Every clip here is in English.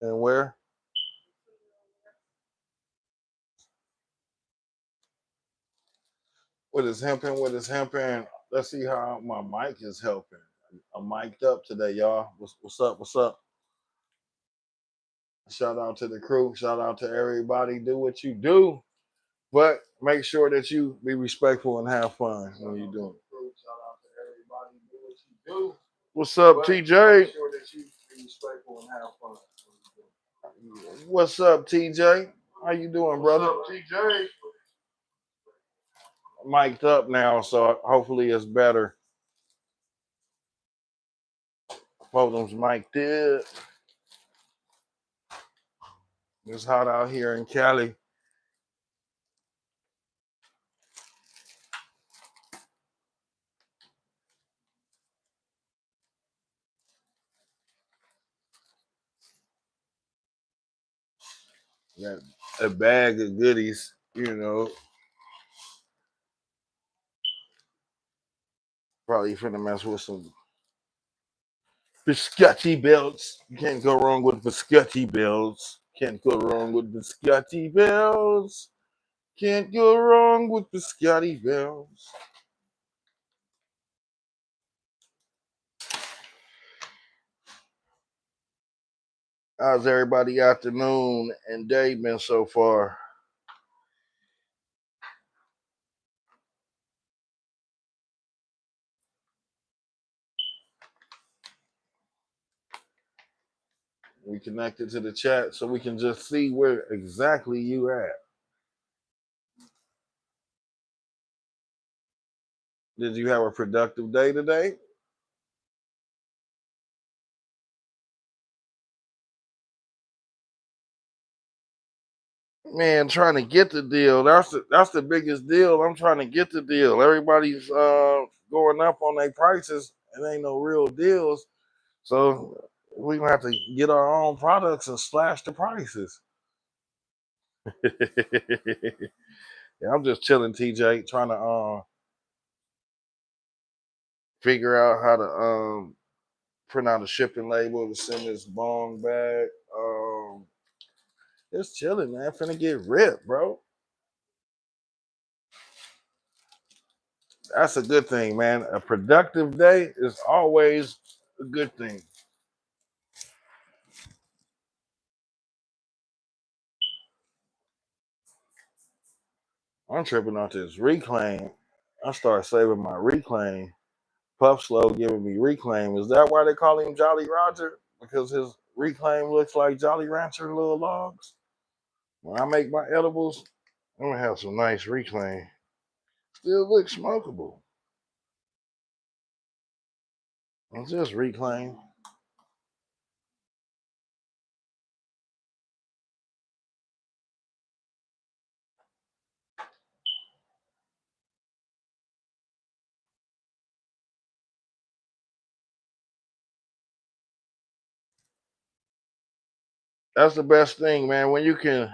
And where? With his hemping, with his hemping. Let's see how my mic is helping. I'm mic'd up today, y'all. What's up? What's up? Shout out to the crew. Shout out to everybody. Do what you do, but make sure that you be respectful and have fun when you do it. Shout out to everybody. Do what you do. What's up, TJ? Make sure that you be respectful and have fun. What's up, TJ? How you doing, brother? What's up, TJ? Mic'd up now, so hopefully it's better. Foldem's mic'd up. It's hot out here in Cali. Got a bag of goodies, you know. Probably finna mess with some biscotti belts. You can't go wrong with biscotti belts. Can't go wrong with biscotti belts. Can't go wrong with biscotti belts. How's everybody afternoon and day been so far? We connected to the chat so we can just see where exactly you at. Did you have a productive day today? Man, trying to get the deal. That's the biggest deal. I'm trying to get the deal. Everybody's going up on their prices. It ain't no real deals. So we gonna have to get our own products and slash the prices. Yeah, I'm just chilling, TJ, trying to figure out how to print out a shipping label to send this bong back. Just chilling, man. Finna get ripped, bro. That's a good thing, man. A productive day is always a good thing. I'm tripping off this reclaim. I start saving my reclaim. Puff Slow giving me reclaim. Is that why they call him Jolly Roger? Because his reclaim looks like Jolly Rancher little logs. When I make my edibles, I'm gonna have some nice reclaim. Still looks smokable. It's just reclaim. That's the best thing, man. When you can.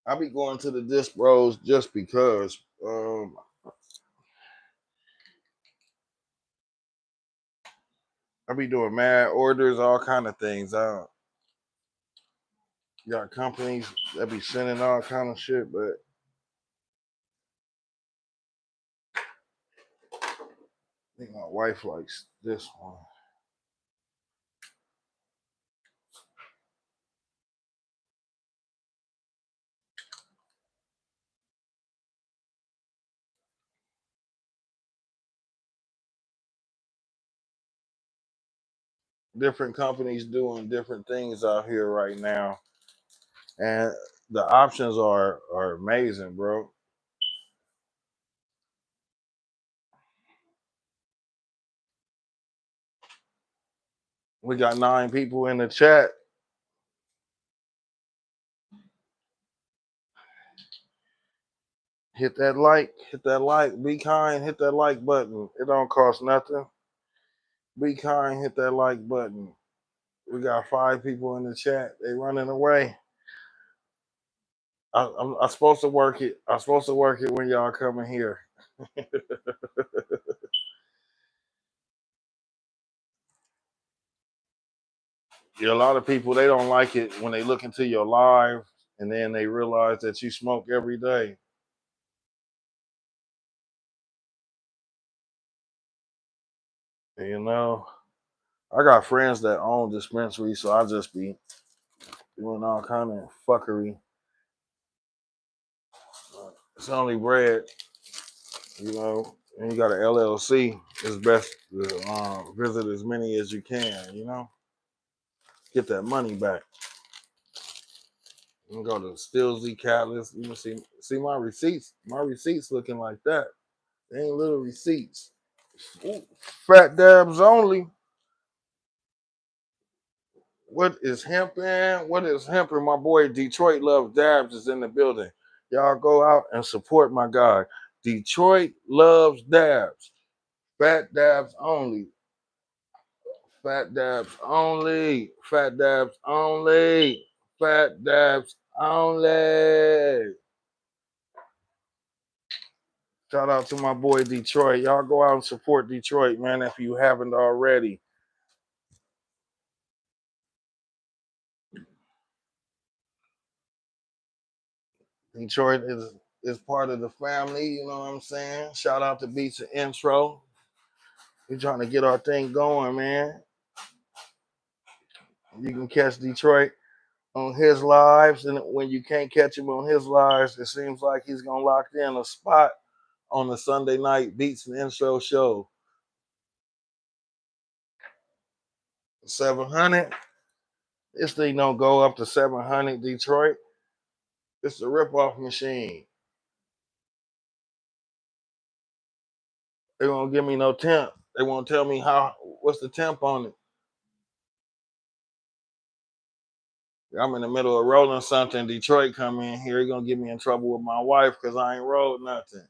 I be going to the disc bros just because. I be doing mad orders, all kind of things. Got companies that be sending all kind of shit, but I think my wife likes this one. Different companies doing different things out here right now, and the options are amazing, bro. We got 9 people in the chat. Hit that like, be kind, hit that like button. It don't cost nothing. Be kind, hit that like button. We got 5 people in the chat. They running away. I'm supposed to work it. I'm supposed to work it when y'all coming here. Yeah, a lot of people they don't like it when they look into your live and then they realize that you smoke every day. You know, I got friends that own dispensaries, so I just be doing all kind of fuckery. It's only bread, you know. And you got an LLC. It's best to visit as many as you can. You know, get that money back. You can go to Stillsy Catalyst. You can see my receipts. My receipts looking like that. They ain't little receipts. Ooh, fat dabs only. What is hemping? What is hemping? My boy Detroit Love Dabs is in the building. Y'all go out and support my guy. Detroit loves dabs. Fat dabs only. Fat dabs only. Fat dabs only. Fat dabs only. Shout out to my boy Detroit. Y'all go out and support Detroit, man, if you haven't already. Detroit is part of the family, you know what I'm saying? Shout out to Beats and Intro. We're trying to get our thing going, man. You can catch Detroit on his lives, and when you can't catch him on his lives, it seems like he's gonna lock in a spot on the Sunday night Beats and Intro show. 700. This thing don't go up to 700, Detroit. It's a ripoff machine. They won't give me no temp. They won't tell me what's the temp on it. I'm in the middle of rolling something. Detroit come in here, he gonna get me in trouble with my wife because I ain't rolled nothing.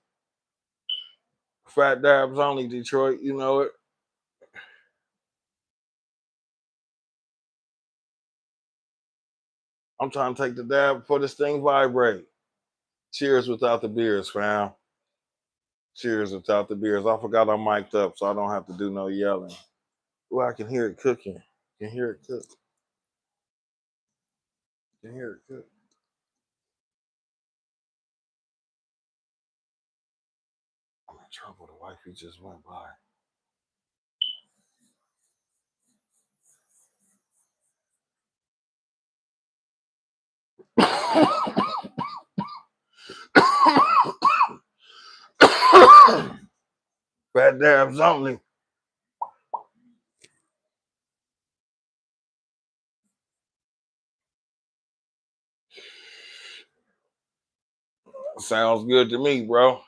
Fat dabs only, Detroit. You know it. I'm trying to take the dab before this thing vibrate. Cheers without the beers, fam. Cheers without the beers. I forgot I'm mic'd up, so I don't have to do no yelling. Well, I can hear it cooking. Can hear it cook. Can hear it cook. I'm in trouble. The wifey just went by. Fat dabs only. Sounds good to me, bro.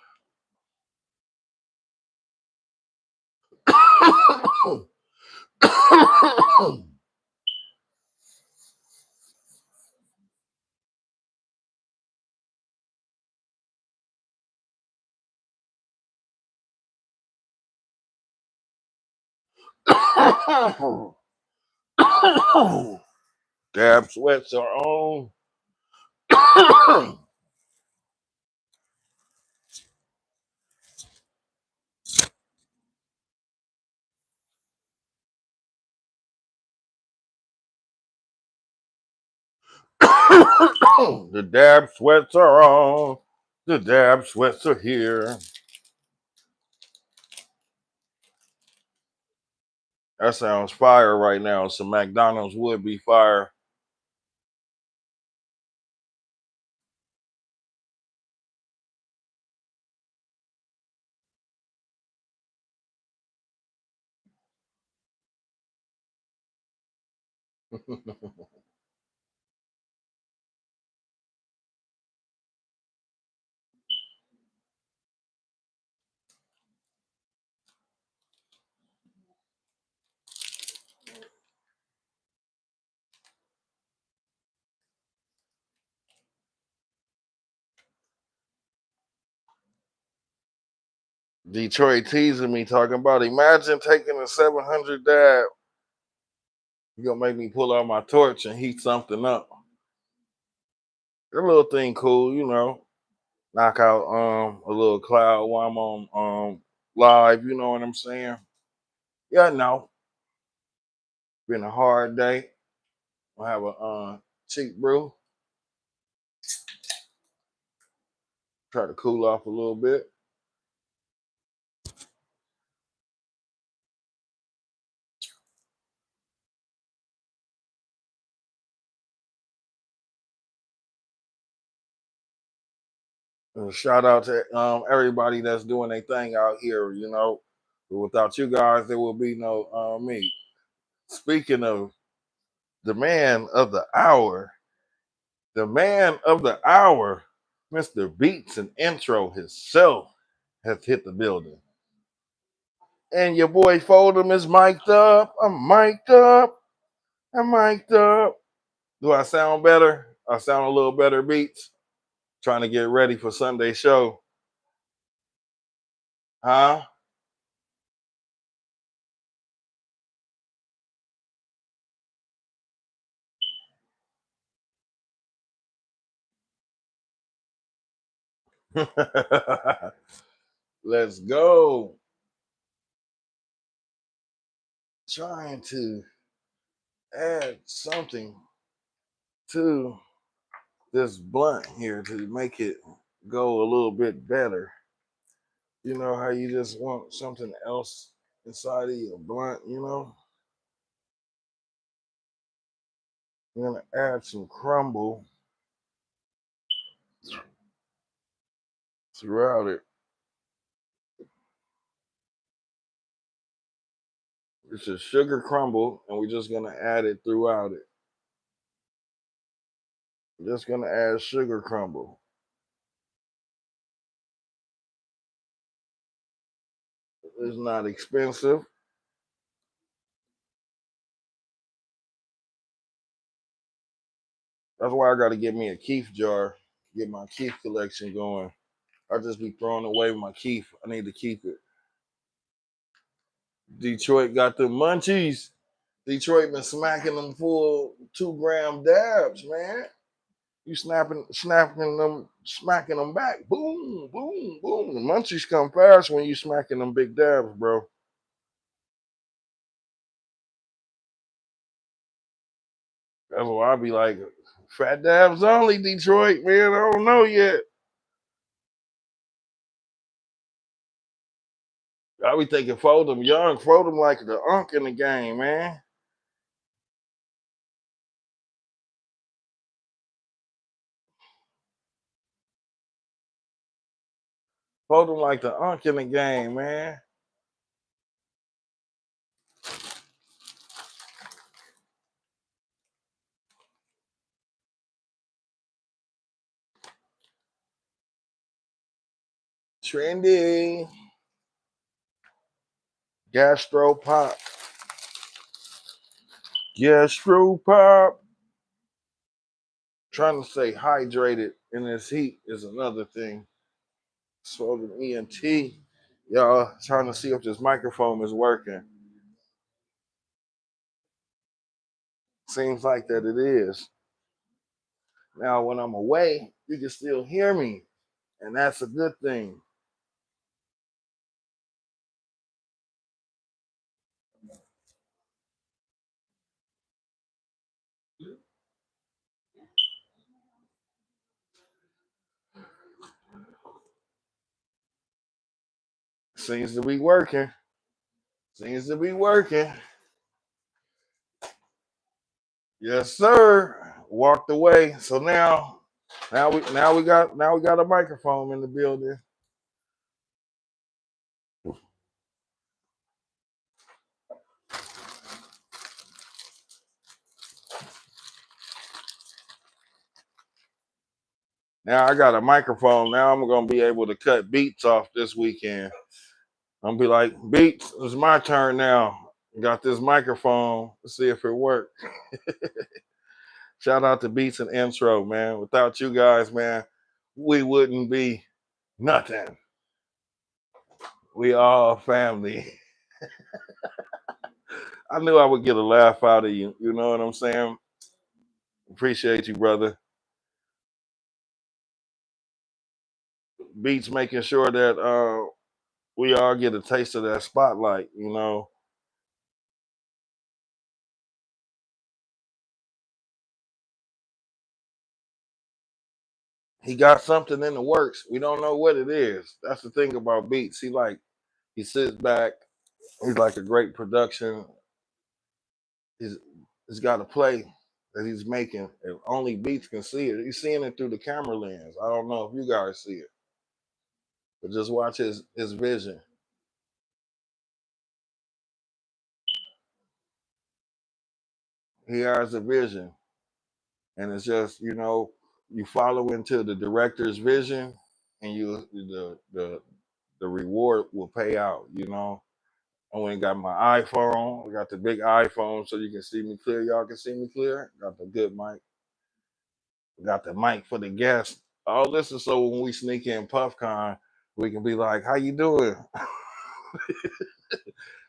Dab sweats are on. The dab sweats are on. The dab sweats are here. That sounds fire right now. Some McDonald's would be fire. Detroit teasing me, talking about imagine taking a 700 dab. You gonna make me pull out my torch and heat something up. That little thing cool, you know. Knock out a little cloud while I'm on live, you know what I'm saying? Yeah, no. Been a hard day. I'll have a cheap brew. Try to cool off a little bit. And shout out to everybody that's doing their thing out here. Without you guys, there will be no me. Speaking of the man of the hour, the man of the hour, Mr. Beats and Intro himself, has hit the building. And your boy Foldem is mic'd up. I'm mic'd up. I'm mic'd up. Do I sound better? I sound a little better, Beats. Trying to get ready for Sunday show. Huh? Let's go. Trying to add something to this blunt here to make it go a little bit better. You know how you just want something else inside of your blunt, You're gonna add some crumble throughout it. It's a sugar crumble, and we're just gonna add it throughout it. We're just gonna add sugar crumble. It's not expensive. That's why I gotta get me a keef jar, get my keef collection going. I just be throwing away my keef. I need to keep it. Detroit got the munchies. Detroit been smacking them full 2 gram dabs, man. You snapping them, smacking them back. Boom, boom, boom. The munchies come fast when you smacking them big dabs, bro. That's why I be like, fat dabs only, Detroit, man. I don't know yet. I be thinking Foldem young, Foldem like the unk in the game, man. Foldem like the unk in the game, man. Trendy. Gastro pop. Gastro pop. Trying to stay hydrated in this heat is another thing. Foldem ENT. Y'all trying to see if this microphone is working. Seems like that it is. Now, when I'm away, you can still hear me, and that's a good thing. Seems to be working. Seems to be working. Yes, sir. Walked away. So now we got a microphone in the building. Now I got a microphone. Now I'm gonna be able to cut beats off this weekend. I'm gonna be like, beats, it's my turn now. Got this microphone. Let's see if it works. Shout out to Beats and Intro, man. Without you guys, man, we wouldn't be nothing. We all family. I knew I would get a laugh out of you. You know what I'm saying? Appreciate you, brother. Beats making sure that we all get a taste of that spotlight. He got something in the works. We don't know what it is. That's the thing about beats. He sits back. He's like a great production. He's he's got a play that he's making, and only Beats can see it. He's seeing it through the camera lens. I don't know if you guys see it, but just watch his vision. He has a vision, and it's just you follow into the director's vision, and the reward will pay out. I went and got my iPhone. I got the big iPhone so you can see me clear. Y'all can see me clear. Got the good mic. Got the mic for the guests. All this is so when we sneak in PuffCon, we can be like, "How you doing?"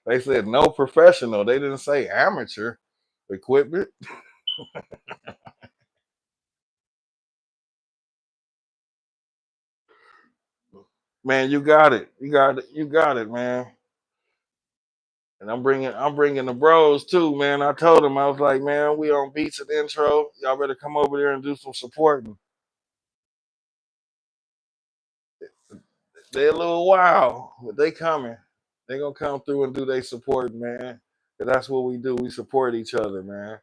They said no professional. They didn't say amateur equipment. Man, you got it. You got it. You got it, man. And I'm bringing the bros too, man. I told them I was like, man, we on Beats and Intro. Y'all better come over there and do some supporting. They a little wild, but they coming. They gonna come through and do their support, man. 'Cause that's what we do. We support each other, man.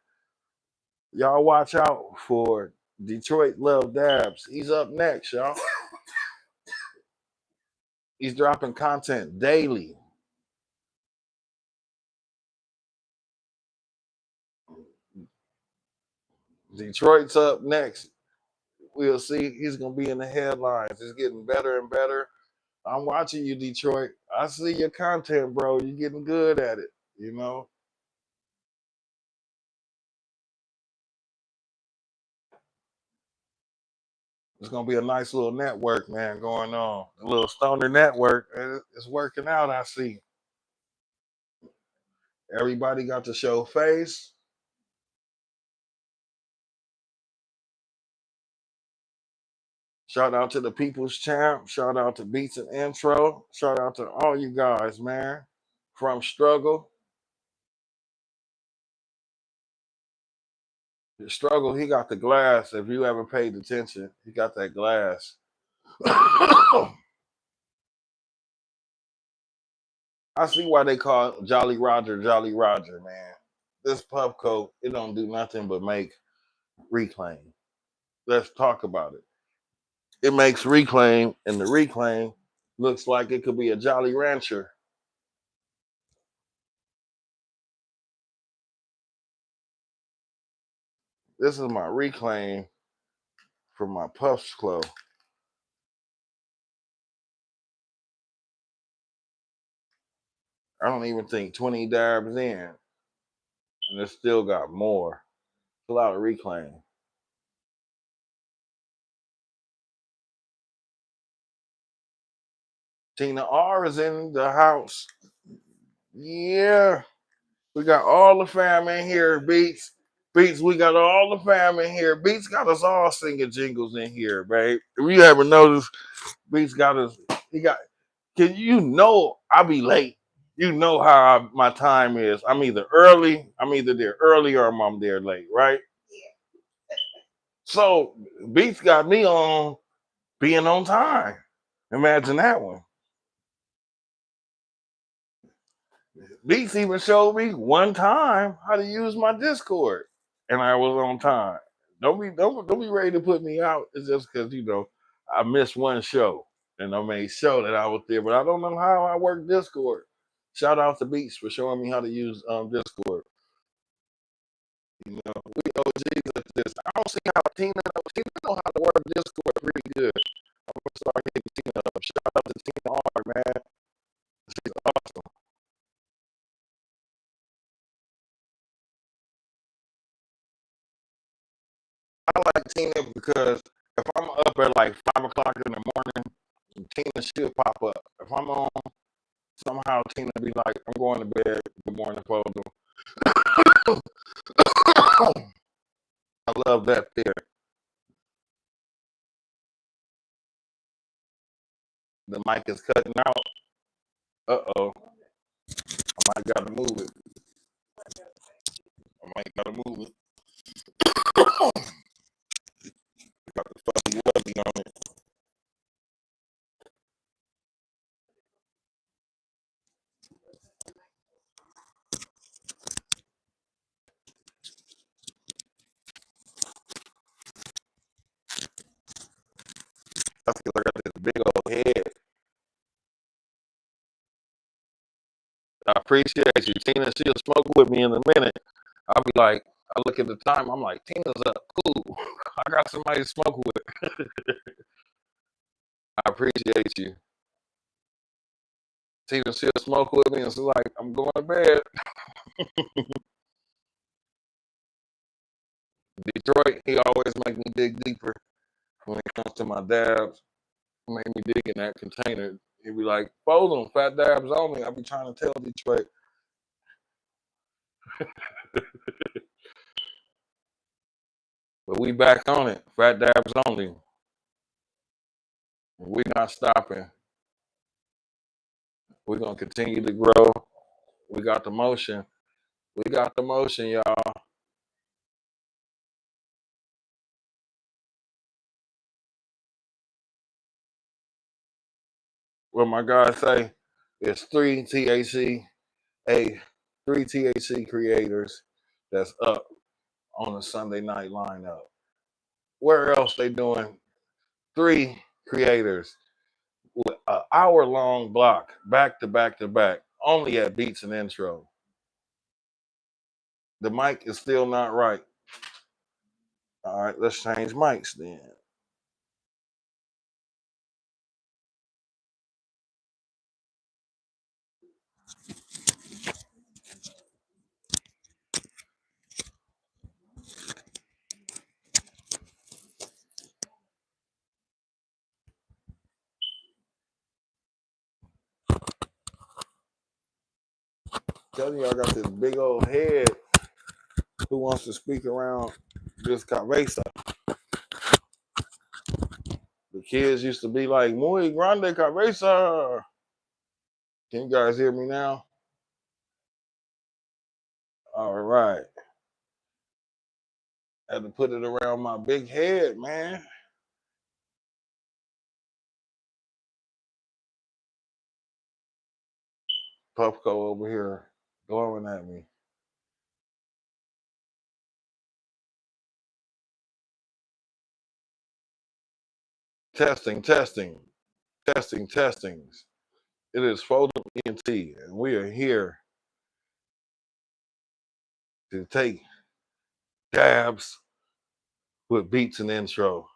Y'all watch out for Detroit Love Dabs. He's up next, y'all. He's dropping content daily. Detroit's up next. We'll see. He's gonna be in the headlines. It's getting better and better. I'm watching you, Detroit. I see your content, bro. You're getting good at it. You know, it's gonna be a nice little network, man, going on. A little stoner network. It's working out. I see. Everybody got to show face. Shout out to the People's Champ. Shout out to Beats and Intro. Shout out to all you guys, man. From Struggle. The Struggle, he got the glass. If you ever paid attention, he got that glass. I see why they call Jolly Roger, man. This pup coat, it don't do nothing but make reclaim. Let's talk about it. It makes reclaim, and the reclaim looks like it could be a Jolly Rancher. This is my reclaim from my Puffs Club. I don't even think 20 dabs in, and it still got more. It's a lot of reclaim. Tina R is in the house. Yeah, we got all the fam in here. Beats, Beats. We got all the fam in here. Beats got us all singing jingles in here, babe. If you haven't noticed, Beats got us. He got. Can you know I be late? You know how my time is. I'm either early. I'm either there early or I'm there late, right? So Beats got me on being on time. Imagine that one. Beats even showed me one time how to use my Discord, and I was on time. Don't be ready to put me out. It's just because I missed one show, and I made sure that I was there, but I don't know how I work Discord. Shout out to Beats for showing me how to use Discord. We OGs at this. I don't see how Tina know how to work Discord pretty good. I'm gonna start hitting Tina up. Shout out to Tina R, man. She's awesome. I like Tina because if I'm up at like 5 o'clock in the morning, Tina should pop up. If I'm on, somehow Tina be like, "I'm going to bed. Good morning, Foldem." I love that there. The mic is cutting out. Uh-oh. I might gotta move it. I might gotta move it. Got the fuzzy wuzzy on it. big old head. I appreciate you. Tina, she'll smoke with me in a minute. I'll be like, I look at the time, I'm like, Tina's up. Cool. I got somebody to smoke with. I appreciate you. Tina, she'll smoke with me and she's like, I'm going to bed. Detroit, he always make me dig deeper when it comes to my dabs. He made me dig in that container. He'd be like, fold them, fat dabs only. I be trying to tell Detroit. But we back on it. Fat dabs only. We not stopping. We're gonna continue to grow. We got the motion. We got the motion, y'all. What my guys say, it's three THC creators that's up on a Sunday night lineup. Where else they doing? Three creators with an hour-long block, back to back to back, only at Beats and Intro. The mic is still not right. All right, let's change mics then. Telling you, I got this big old head. Who wants to speak around this cabeza? The kids used to be like, muy grande cabeza. Can you guys hear me now? All right. Had to put it around my big head, man. Puffco over here glowing at me. Testing, testing, testing, testings. It is Foldem ENT, and we are here to take dabs with beats and intro.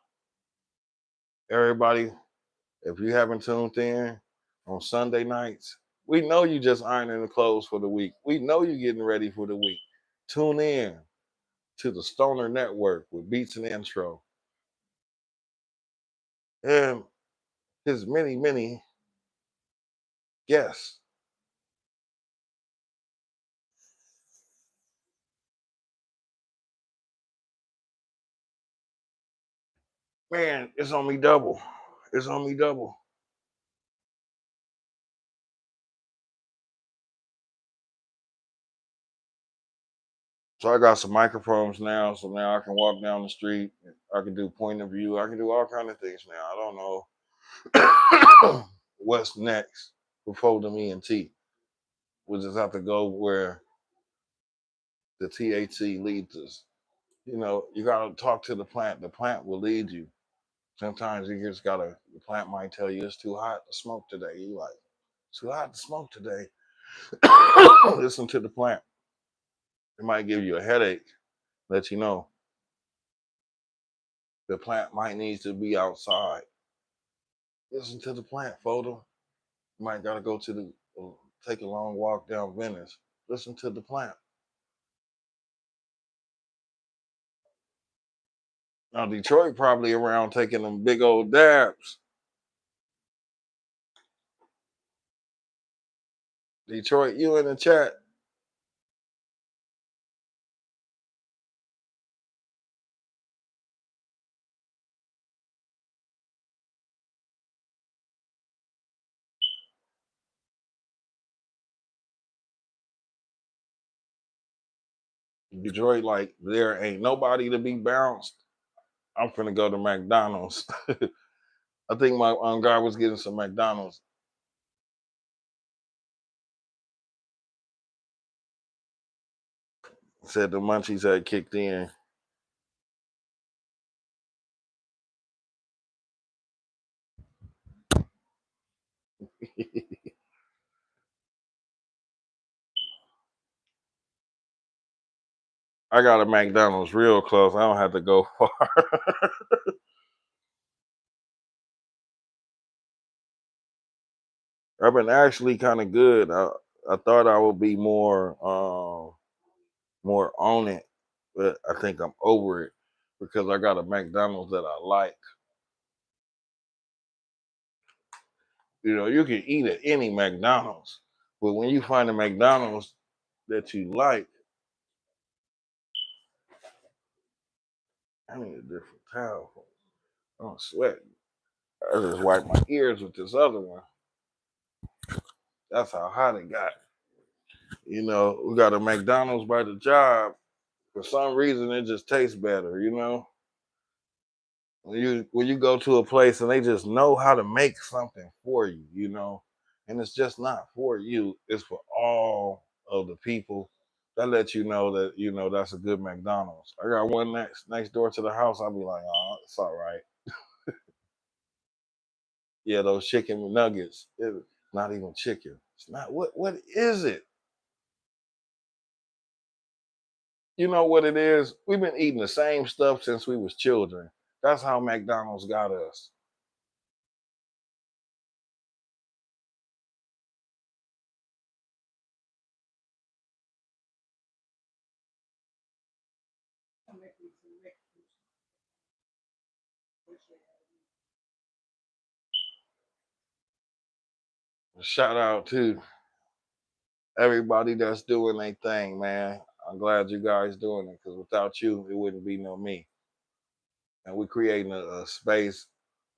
Everybody, if you haven't tuned in on Sunday nights, we know you just ironing the clothes for the week. We know you getting ready for the week. Tune in to the Stoner Network with beats and intro. And his many, many guests. Man, it's on me double. It's on me double. So I got some microphones now, so now I can walk down the street. I can do point of view. I can do all kind of things now. I don't know what's next for Foldem ENT. We'll just have to go where the THC leads us. You know, you gotta talk to the plant. The plant will lead you. Sometimes you just gotta. The plant might tell you it's too hot to smoke today. You like, it's too hot to smoke today. Listen to the plant. It might give you a headache. Let you know the plant might need to be outside. Listen to the plant, photo. You might gotta go to the take a long walk down Venice. Listen to the plant. Now Detroit probably around taking them big old dabs. Detroit, you in the chat? Detroit, like there ain't nobody to be bounced. I'm finna go to McDonald's. I think my guy was getting some McDonald's. Said the munchies had kicked in. I got a McDonald's real close. I don't have to go far. I've been actually kind of good. I thought I would be more on it, but I think I'm over it because I got a McDonald's that I like. You know, you can eat at any McDonald's, but when you find a McDonald's that you like, I need a different towel. I'm sweating. I just wipe my ears with this other one. That's how hot it got. You know, we got a McDonald's by the job. For some reason, it just tastes better. You know, when you go to a place and they just know how to make something for you. You know, and it's just not for you. It's for all of the people. That lets you know that that's a good McDonald's. I got one next door to the house. I'll be like, oh, it's all right. Yeah, those chicken nuggets. It's not even chicken. It's not. What is it? You know what it is? We've been eating the same stuff since we was children. That's how McDonald's got us. Shout out to everybody that's doing their thing, man. I'm glad you guys doing it because without you, it wouldn't be no me. And we're creating a space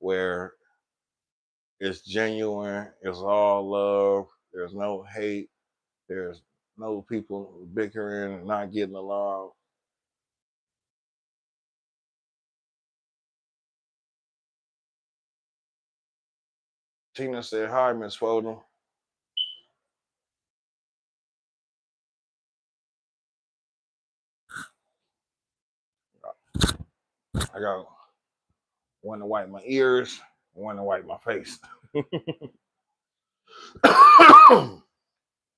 where it's genuine, it's all love, there's no hate, there's no people bickering and not getting along. Tina said, hi, Miss Foldem. I got one to wipe my ears, one to wipe my face.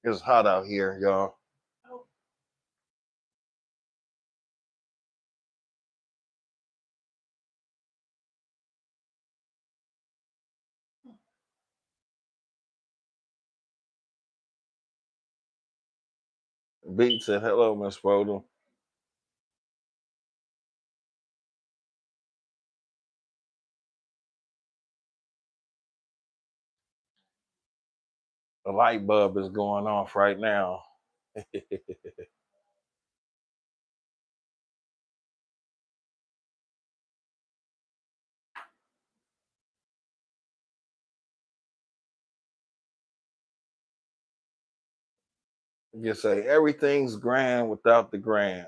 It's hot out here, y'all. Beat said, hello, Miss Foldem. The light bulb is going off right now. You say everything's grand without the grand.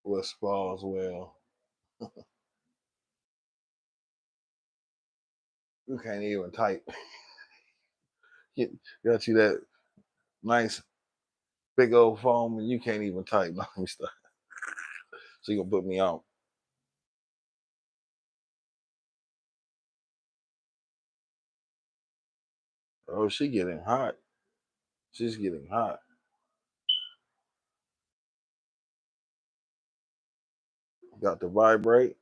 With Spalls well. You can't even type. Got you that nice big old phone and you can't even type. No, let me stop. So you gonna put me out. Oh, she getting hot. She's getting hot. Got to vibrate.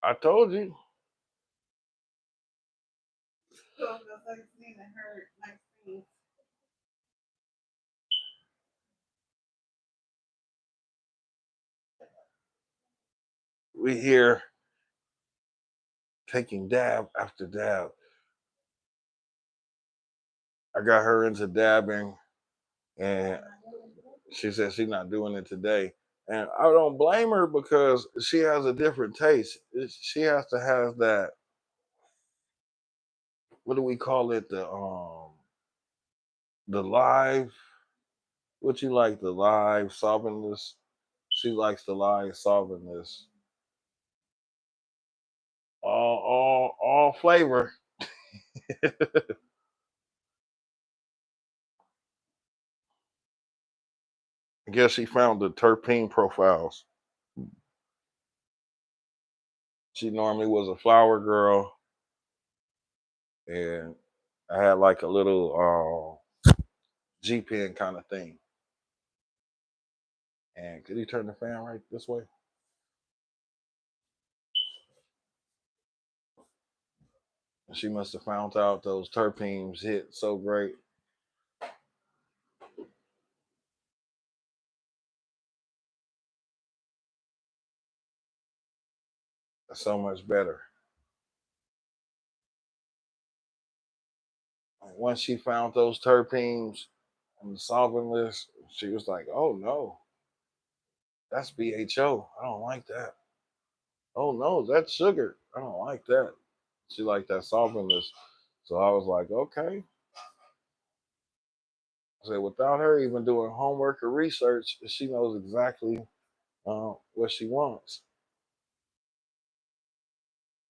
I told you. We here taking dab after dab. I got her into dabbing and she said she's not doing it today. And I don't blame her because she has a different taste. She has to have that, what do we call it? The live. What you like, the live solventless? She likes the live solventless. All flavor. I guess she found the terpene profiles. She normally was a flower girl, and I had like a little G pen kind of thing. And could you turn the fan right this way? And she must have found out those terpenes hit so great. So much better. Like once she found those terpenes on the solventless, she was like, "Oh no, that's BHO. I don't like that. Oh no, that's sugar. I don't like that." She liked that solventless, so I was like, "Okay." I said, without her even doing homework or research, she knows exactly what she wants.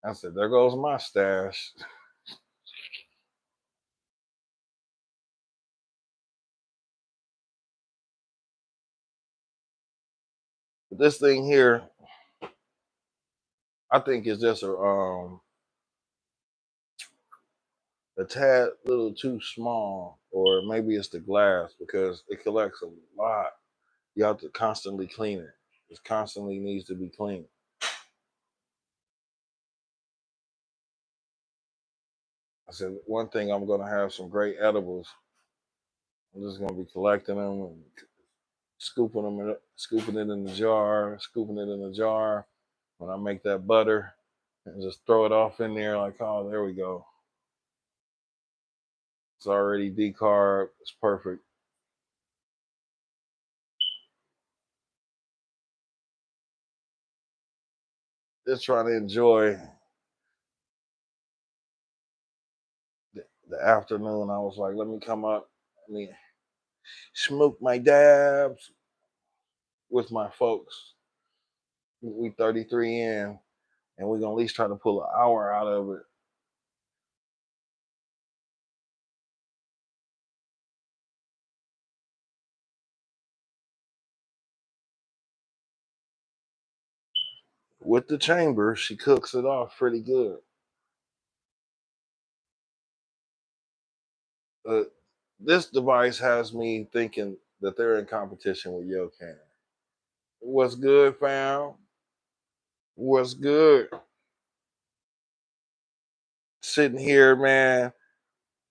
I said, "There goes my stash." But this thing here, I think is just a tad little too small, or maybe it's the glass because it collects a lot. You have to constantly clean it. It constantly needs to be cleaned. I said one thing, I'm gonna have some great edibles. I'm just gonna be collecting them and scooping them, scooping it in the jar, scooping it in the jar. When I make that butter, and just throw it off in there like, oh, there we go. It's already decarb. It's perfect. Just trying to enjoy the afternoon. I was like, let me come up. Let me smoke my dabs with my folks. We 33 in, and we're gonna at least try to pull an hour out of it. With the chamber, she cooks it off pretty good. Uh, this device has me thinking that they're in competition with Yocan. What's good, fam? What's good? Sitting here, man,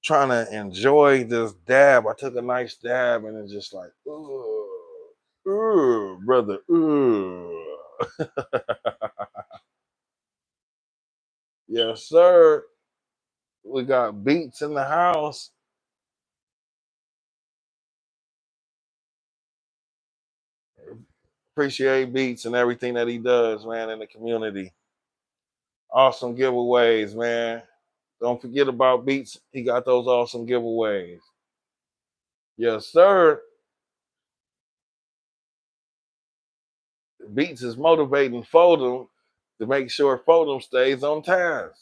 trying to enjoy this dab. I took a nice dab, and it's just like, ooh, brother, ooh. Yes, sir. We got Beats in the house. Appreciate Beats and everything that he does, man, in the community. Awesome giveaways, man. Don't forget about Beats. He got those awesome giveaways. Yes, sir. Beats is motivating Foldem to make sure Foldem stays on task.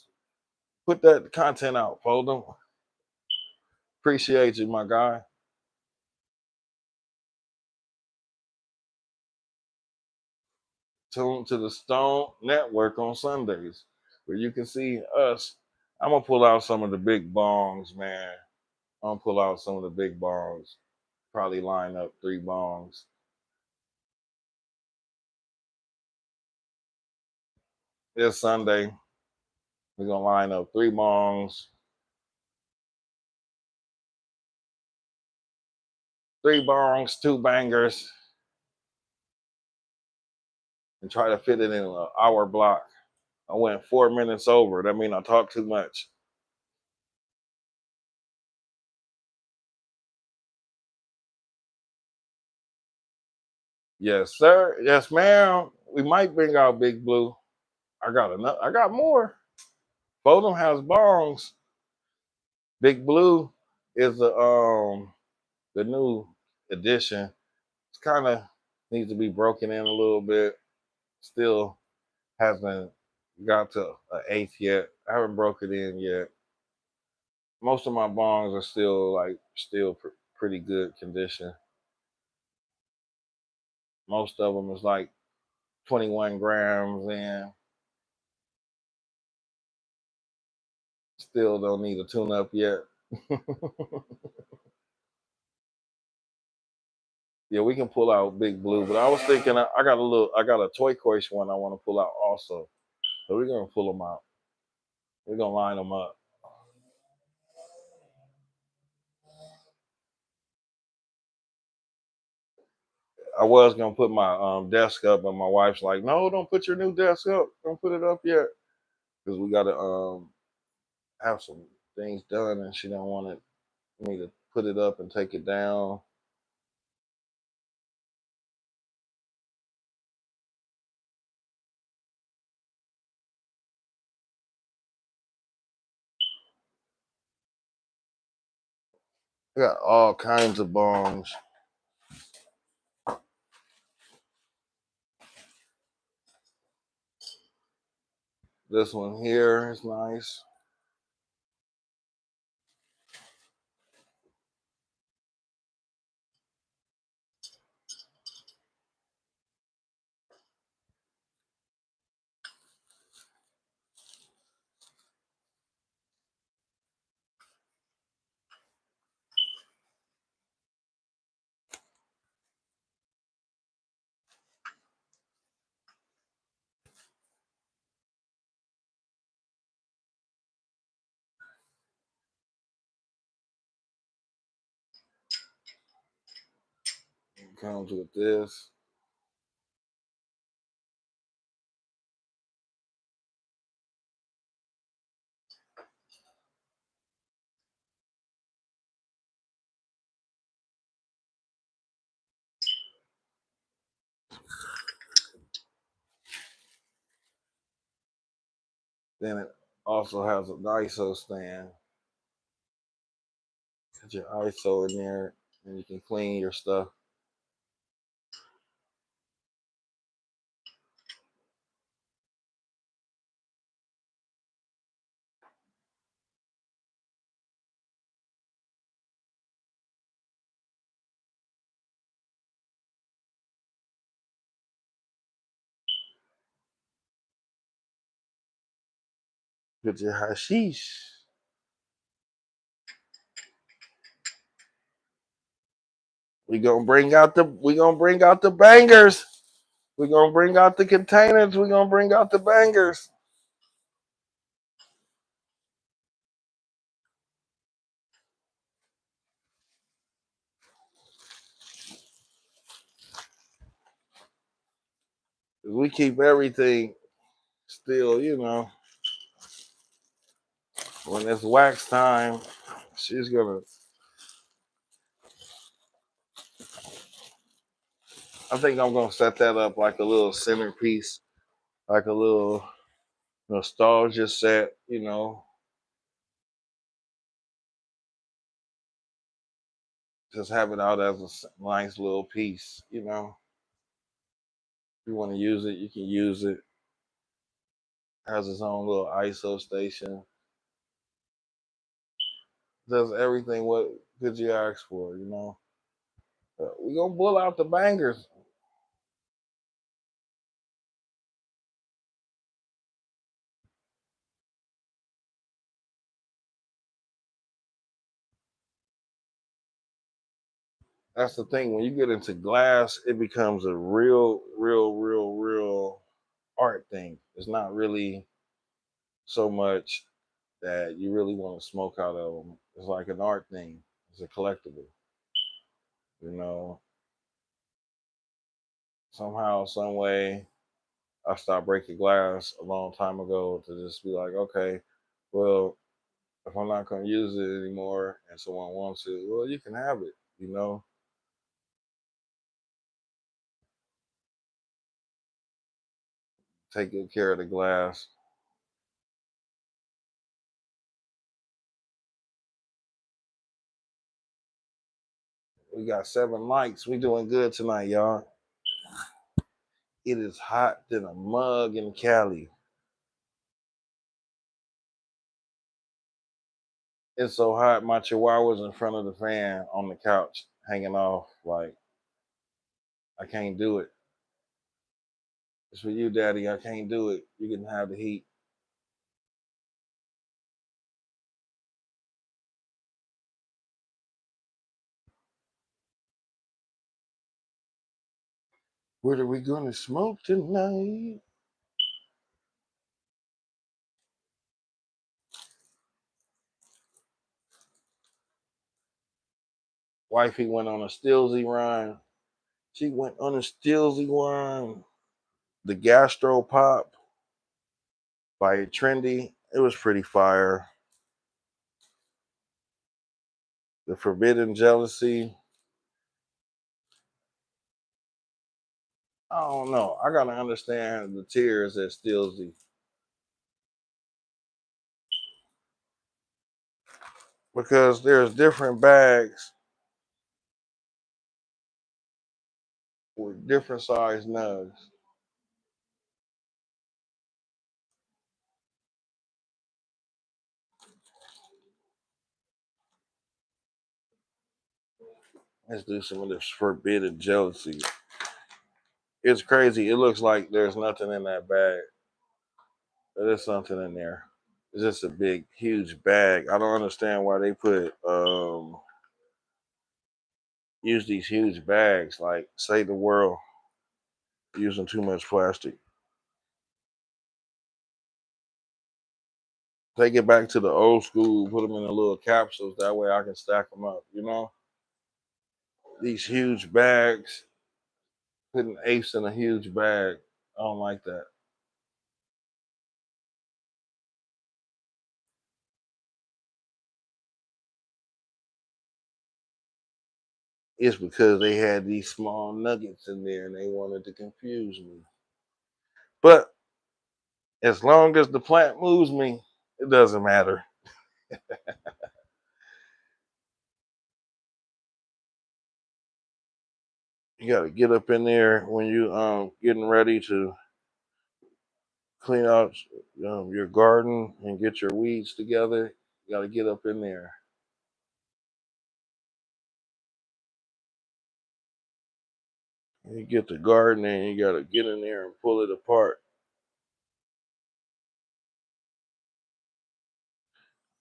Put that content out, Foldem. Appreciate you, my guy. Tune to the Stone Network on Sundays, where you can see us. I'm gonna pull out some of the big bongs, man. I'm gonna pull out some of the big bongs. Probably line up 3 bongs. This Sunday, we're gonna line up 3 bongs, 3 bongs, 2 bangers, and try to fit it in an hour block. I went 4 minutes over. That means I talked too much. Yes, sir. Yes, ma'am. We might bring out Big Blue. I got enough. I got more. Foldem has bongs. Big Blue is the new addition. kind of needs to be broken in a little bit. Still hasn't got to an eighth yet. I haven't broke it in yet. Most of my bongs are still pretty good condition. Most of them is like 21 grams in. Still don't need a tune up yet. Yeah, we can pull out Big Blue, but I was thinking I got a turquoise one I want to pull out also. So we're gonna pull them out. We're gonna line them up. I was gonna put my desk up, but my wife's like, "No, don't put your new desk up. Don't put it up yet, because we gotta have some things done, and she don't want me to put it up and take it down." I got all kinds of bongs. This one here is nice. It comes with this. Then it also has an ISO stand. Put your ISO in there, and you can clean your stuff. Put your hashish. We gonna bring out the bangers. We gonna bring out the containers. We gonna bring out the bangers. We keep everything still, when it's wax time, she's gonna. I think I'm gonna set that up like a little centerpiece, like a little nostalgia set. Just have it out as a nice little piece. If you want to use it, you can use it. Has its own little ISO station. Does everything what could you ask for. We gonna pull out the bangers. That's the thing. When you get into glass, it becomes a real, real, real, real art thing. It's not really so much that you really want to smoke out of them. It's like an art thing. It's a collectible. You know, Somehow, some way, I stopped breaking glass a long time ago to just be like, okay, well, if I'm not gonna use it anymore and someone wants it, well, you can have it. You know, Take good care of the glass. We got 7 likes. We doing good tonight, y'all. It is hot than a mug in Cali. It's so hot, my chihuahua's in front of the fan on the couch, hanging off. Like, I can't do it. It's for you, Daddy. I can't do it. You can have the heat. What are we gonna smoke tonight? Wifey went on a Stillsy run. She went on a Stillsy run. The Gastro Pop by Trendy. It was pretty fire. The Forbidden Jealousy. I don't know. I gotta understand the tiers at Stillsy because there's different bags with different size nugs. Let's do some of this Forbidden Jealousy. It's crazy. It looks like there's nothing in that bag. There's something in there. It's just a big, huge bag. I don't understand why they put use these huge bags. Like, save the world using too much plastic. Take it back to the old school. Put them in the little capsules. That way I can stack them up. You know, these huge bags. Putting apes in a huge bag. I don't like that. It's because they had these small nuggets in there and they wanted to confuse me. But as long as the plant moves me, it doesn't matter. You got to get up in there when you getting ready to clean out your garden and get your weeds together. You got to get up in there. You get the garden and you got to get in there and pull it apart.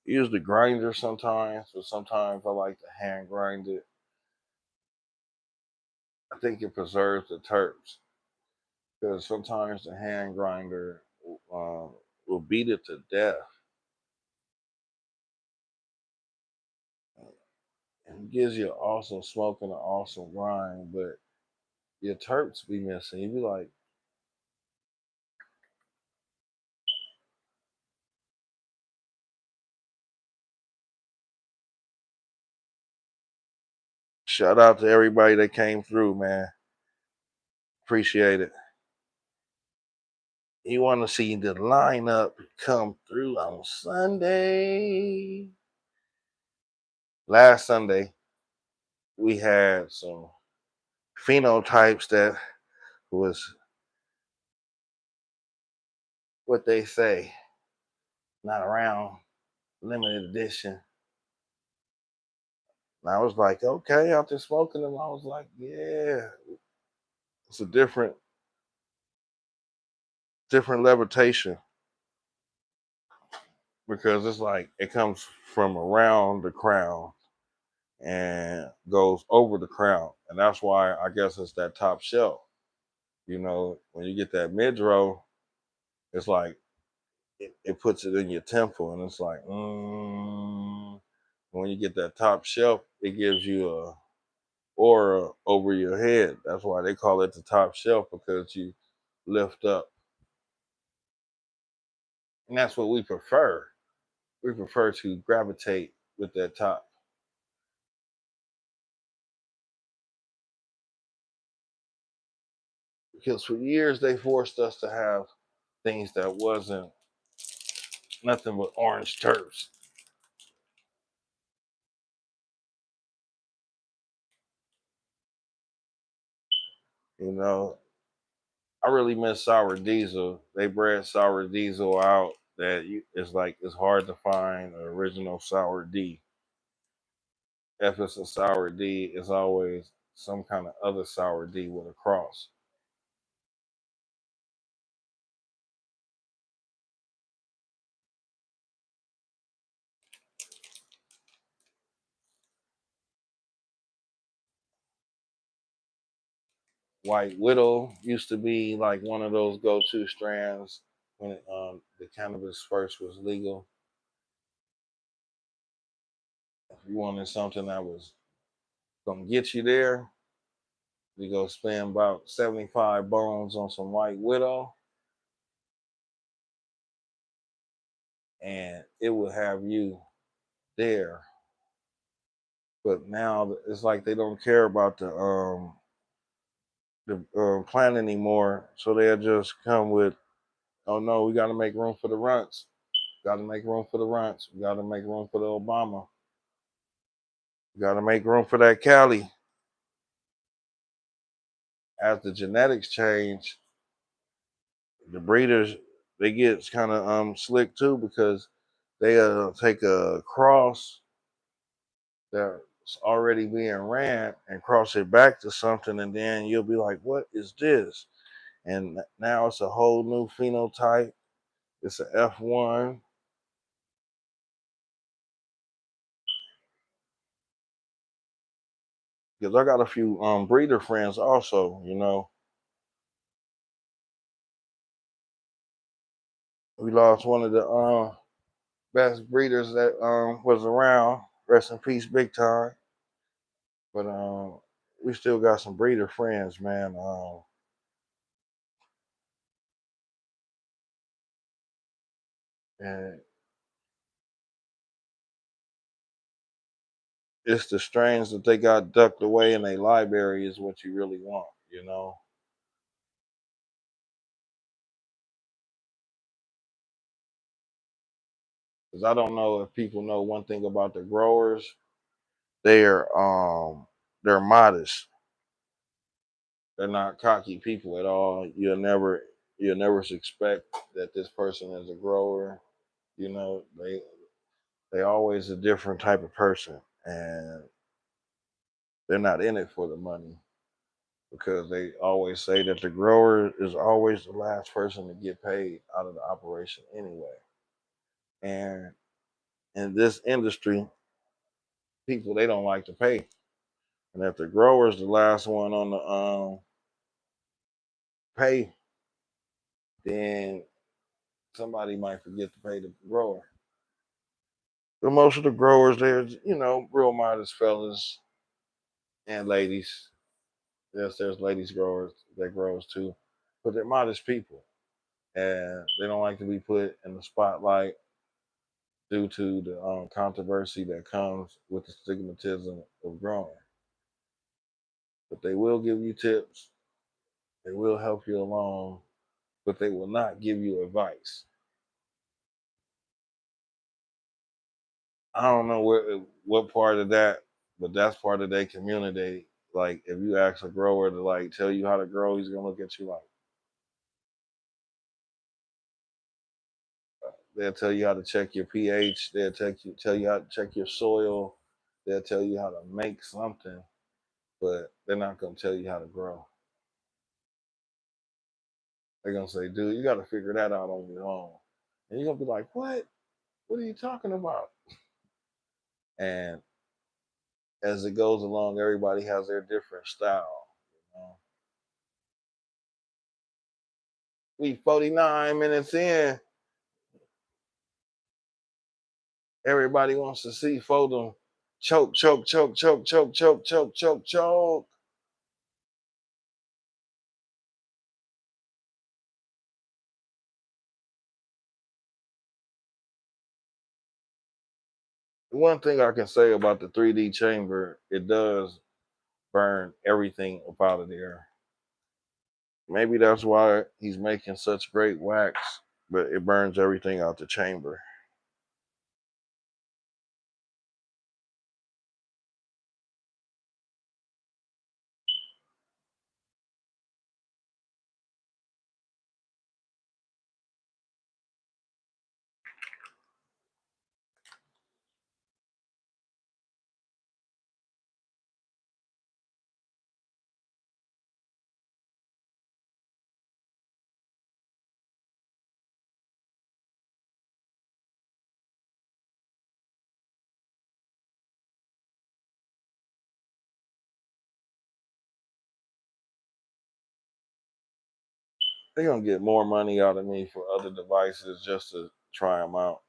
Use the grinder sometimes, but sometimes I like to hand grind it. I think it preserves the terps because sometimes the hand grinder will beat it to death and gives you an awesome smoke and an awesome grind, but your terps be missing. You be like, shout out to everybody that came through, man. Appreciate it. You want to see the lineup come through on Sunday. Last Sunday, we had some phenotypes that was what they say, not around, limited edition. And I was like, okay, after smoking them, I was like, yeah, it's a different levitation because it's like it comes from around the crown and goes over the crown. And that's why I guess it's that top shelf. You know, when you get that mid row, it's like it puts it in your temple and it's like, when you get that top shelf, it gives you a aura over your head. That's why they call it the top shelf because you lift up. And that's what we prefer. We prefer to gravitate with that top. Because for years they forced us to have things that wasn't nothing but orange terps. You know, I really miss sour diesel. They bred sour diesel out it's like it's hard to find an original sour D. If it's a sour D, it's always some kind of other sour D with a cross. White Widow used to be like one of those go-to strands when the cannabis first was legal. If you wanted something that was gonna get you there, you go spend about 75 bones on some White Widow, and it would have you there. But now it's like they don't care about the plant anymore, so they'll just come with, oh no, we got to make room for the runts. Got to make room for the runts. We got to make room for the Obama. We got to make room for that Cali. As the genetics change, the breeders they get kind of slick too because they take a cross that's already being ran and cross it back to something, and then you'll be like, what is this? And now it's a whole new phenotype. It's an F1 because I got a few breeder friends also. We lost one of the best breeders that was around. Rest in peace, big time. But we still got some breeder friends, man. And it's the strains that they got ducked away in their library is what you really want. Because I don't know if people know one thing about the growers. They're modest. They're not cocky people at all. You'll never suspect that this person is a grower. They always a different type of person, and they're not in it for the money because they always say that the grower is always the last person to get paid out of the operation anyway. And in this industry, people they don't like to pay, and if the grower is the last one on the pay, then somebody might forget to pay the grower. But most of the growers, they're real modest fellas and ladies. Yes, there's ladies growers that grows too, but they're modest people, and they don't like to be put in the spotlight due to the controversy that comes with the stigmatism of growing. But they will give you tips, they will help you along, but they will not give you advice. I don't know what part of that, but that's part of their community. Like if you ask a grower to like tell you how to grow, he's gonna look at you like they'll tell you how to check your pH. They'll tell you how to check your soil. They'll tell you how to make something, but they're not gonna tell you how to grow. They're gonna say, "Dude, you got to figure that out on your own," and you're gonna be like, "What? What are you talking about?" And as it goes along, everybody has their different style. You know? We 49 minutes in. Everybody wants to see Foldem choke, choke, choke, choke, choke, choke, choke, choke, choke. One thing I can say about the 3D chamber, it does burn everything up out of there. Maybe that's why he's making such great wax, but it burns everything out the chamber. They're gonna get more money out of me for other devices just to try them out.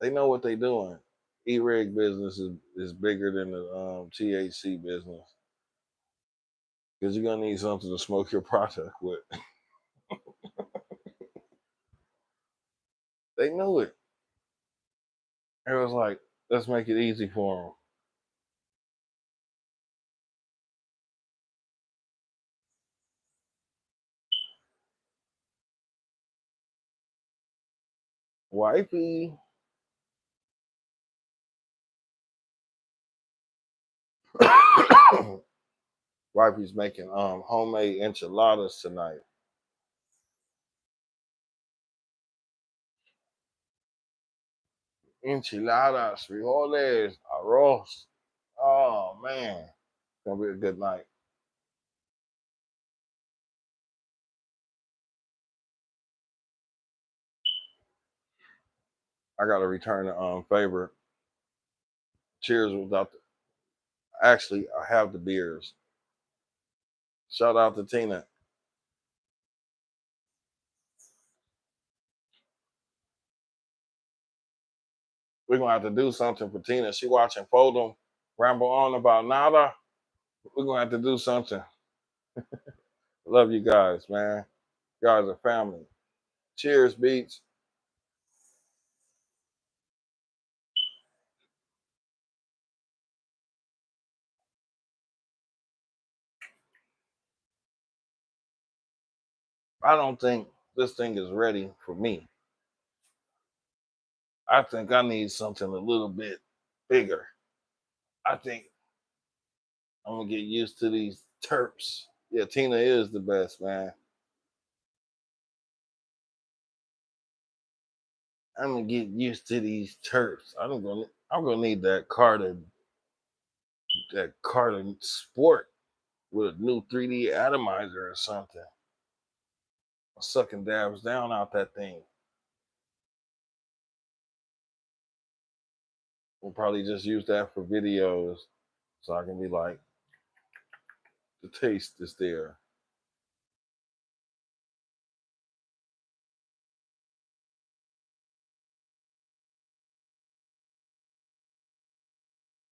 They know what they're doing. E-rig business is bigger than the THC business because you're gonna need something to smoke your product with. They knew it. It was like, let's make it easy for them. Wifey, wifey's making homemade enchiladas tonight. Enchiladas, frijoles, arroz. Oh man, it's gonna be a good night. I gotta return the favor. Cheers without the. Actually, I have the beers. Shout out to Tina. We're gonna have to do something for Tina. She watching Foldem ramble on about nada. We're gonna have to do something. Love you guys, man. You guys are family. Cheers, beats. I don't think this thing is ready for me. I think I need something a little bit bigger. I think I'm gonna get used to these terps. Yeah, Tina is the best, man. I'm gonna get used to these terps. I'm gonna need that Carter Sport with a new 3D atomizer or something. Sucking dabs down out that thing. We'll probably just use that for videos so I can be like, the taste is there.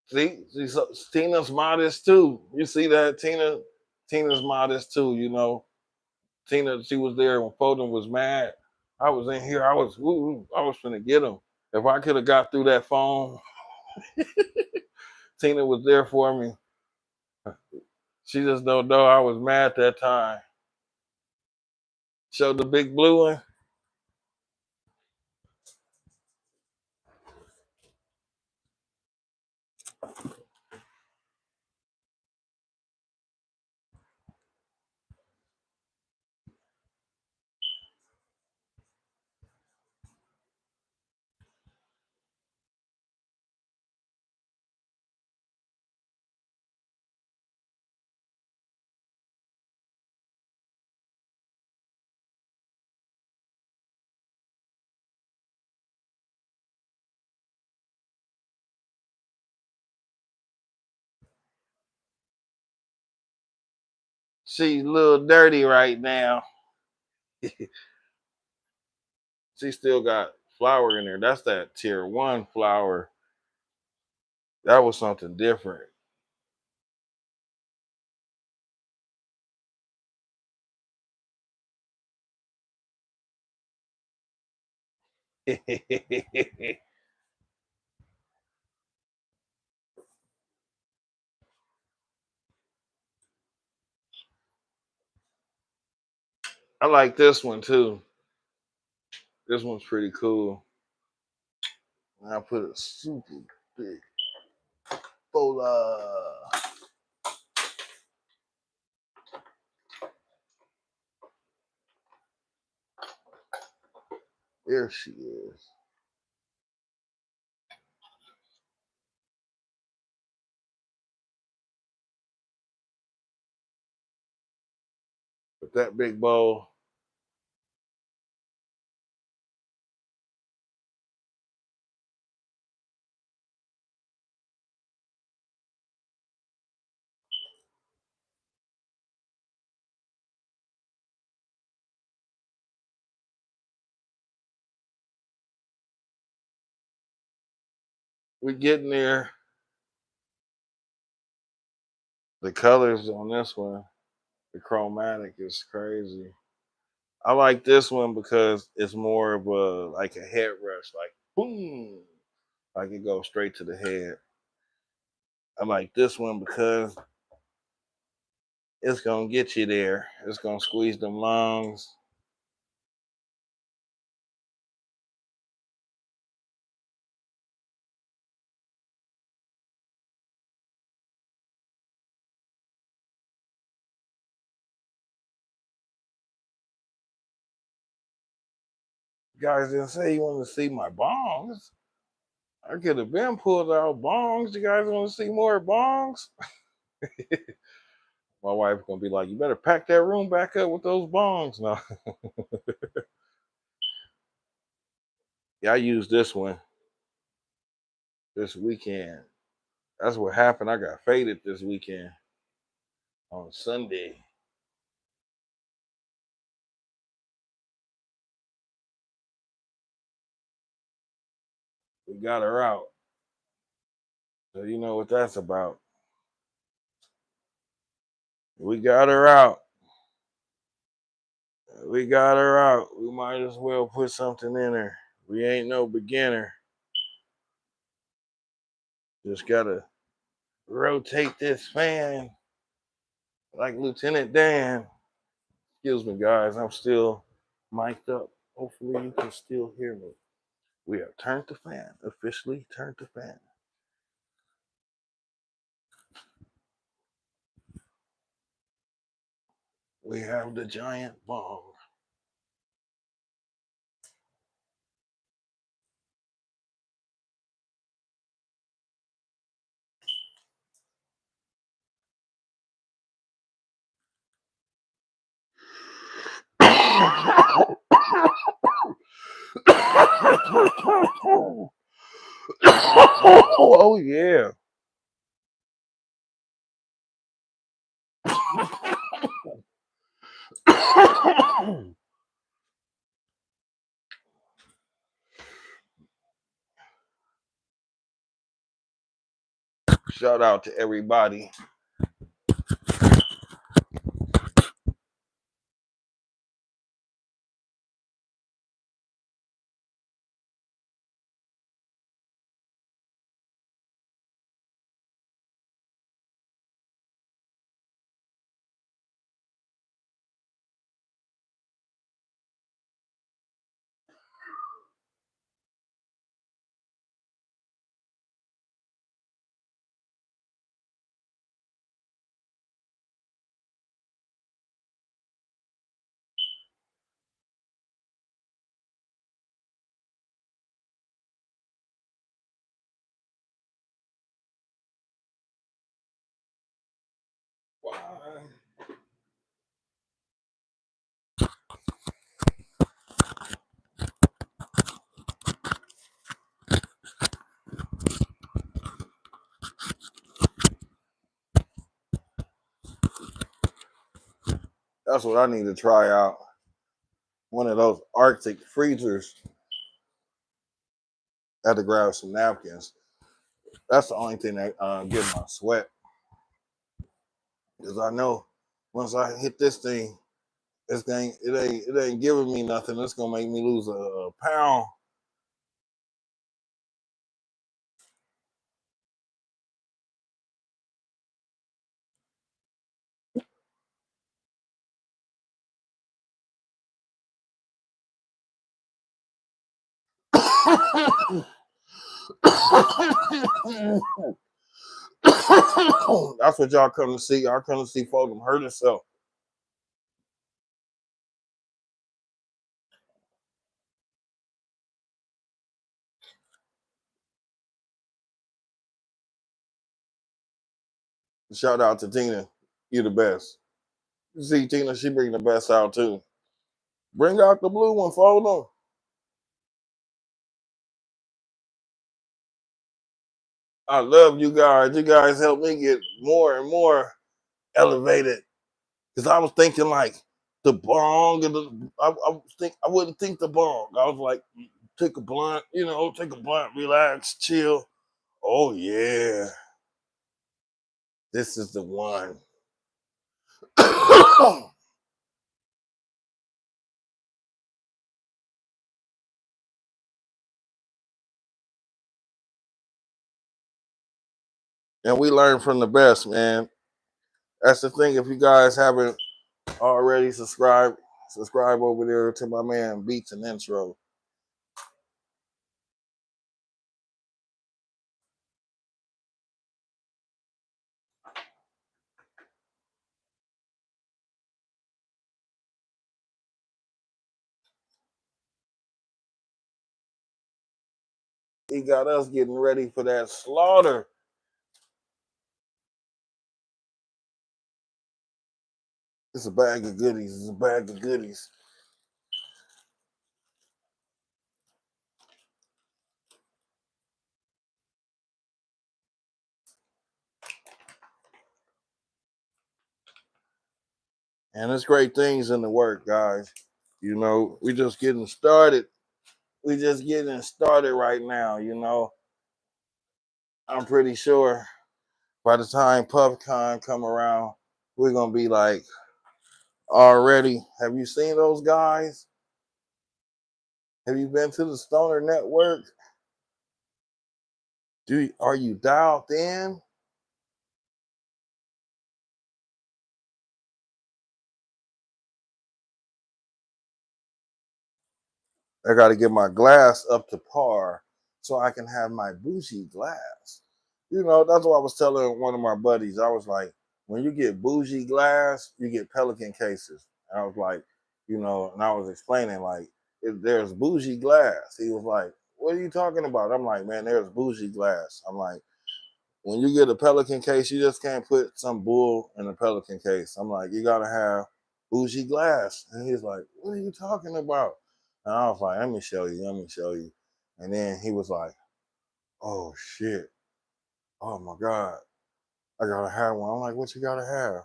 See, so Tina's modest too. You see that Tina's modest too. Tina, she was there when Foden was mad. I was in here. I was finna get him. If I could have got through that phone, Tina was there for me. She just don't know I was mad that time. Showed the big blue one. She's a little dirty right now. She still got flour in there. That's that tier one flour. That was something different. I like this one too. This one's pretty cool. I put a super big bola. There she is. With that big bowl. we getting there. The colors on this one, the chromatic is crazy. I like this one because it's more of a like a head rush, like boom, like it goes straight to the head. I like this one because it's gonna get you there. It's gonna squeeze them lungs. You guys didn't say you want to see my bongs. I could have been pulled out bongs. You guys want to see more bongs? My wife's gonna be like, "You better pack that room back up with those bongs." No, yeah, I used this one this weekend. That's what happened. I got faded this weekend on Sunday. We got her out. So you know what that's about. We got her out. We got her out. We might as well put something in her. We ain't no beginner. Just gotta rotate this fan like Lieutenant Dan. Excuse me, guys. I'm still mic'd up. Hopefully, you can still hear me. We have turned the fan. Officially turned the fan. We have the giant bong. Oh yeah. Shout out to everybody. That's what I need to try out. One of those Arctic freezers. I had to grab some napkins. That's the only thing that get my sweat. Because I know once I hit this thing, it ain't giving me nothing. It's gonna make me lose a pound. That's what y'all come to see. Y'all come to see Foldem hurt himself. Shout out to Tina. You the best. You see Tina, she bring the best out too. Bring out the blue one, Foldem. I love you guys. You guys help me get more and more elevated. Because I was thinking like the bong and I wouldn't think the bong. I was like, take a blunt, take a blunt, relax, chill. Oh yeah, this is the one. And we learn from the best, man. That's the thing. If you guys haven't already subscribe over there to my man Beats and Intro. He got us getting ready for that slaughter. It's a bag of goodies. It's a bag of goodies. And there's great things in the work, guys. You know, we just getting started. We just getting started right now, you know. I'm pretty sure by the time PubCon come around, we're gonna be like already. Have you seen those guys? Have you been to the Stoner Network? Are you dialed in? I got to get my glass up to par so I can have my bougie glass. You know, that's what I was telling one of my buddies. I was like, when you get bougie glass, you get Pelican cases. And I was like, you know, and I was explaining like, if there's bougie glass. He was like, what are you talking about? I'm like, man, there's bougie glass. I'm like, when you get a Pelican case, you just can't put some bull in a Pelican case. I'm like, you gotta have bougie glass. And he's like, what are you talking about? And I was like, let me show you, let me show you. And then he was like, oh shit. Oh my God. I gotta have one. I'm like, what you gotta have?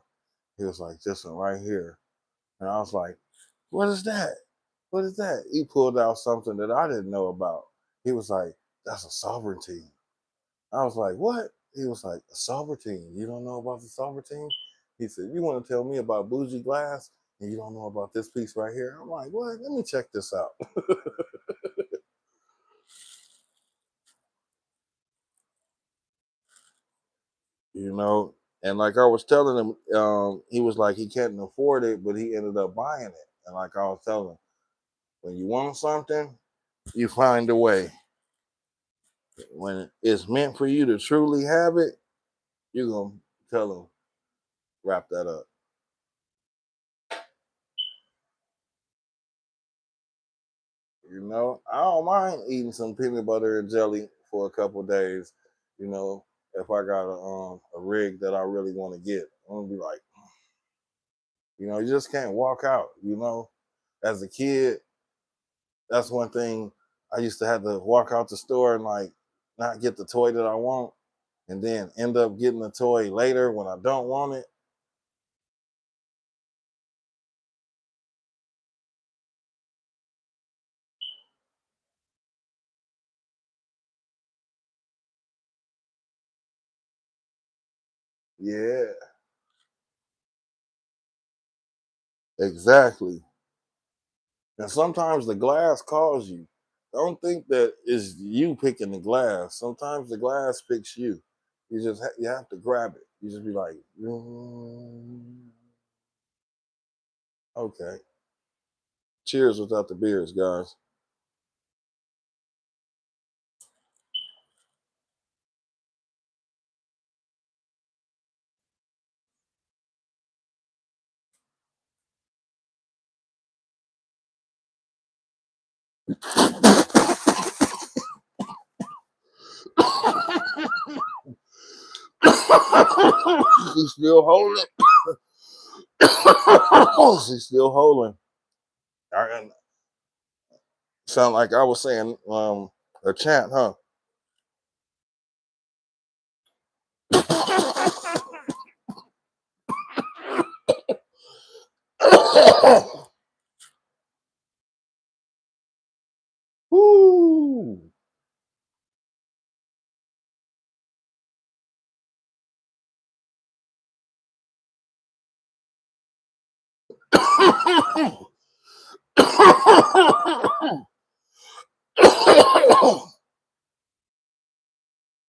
He was like, this one right here. And I was like, what is that? What is that? He pulled out something that I didn't know about. He was like, that's a sovereignty. I was like, what? He was like, a sovereignty. You don't know about the sovereignty? He said, you want to tell me about bougie glass and you don't know about this piece right here? I'm like, what? Let me check this out. You know, and like I was telling him, he was like, he can't afford it, but he ended up buying it. And like I was telling him, when you want something, you find a way. When it's meant for you to truly have it, you're going to tell him, wrap that up. You know, I don't mind eating some peanut butter and jelly for a couple days. You know, if I got a rig that I really want to get, I'm gonna be like, you know, you just can't walk out. You know, as a kid, that's one thing I used to have to walk out the store and like not get the toy that I want, and then end up getting the toy later when I don't want it. Yeah, exactly. And sometimes the glass calls you. Don't think that it's you picking the glass. Sometimes the glass picks you. You have to grab it. You just be like, okay. Cheers without the beers, guys. She's still holding. She's still holding. I sound like I was saying a chant, huh? Woo!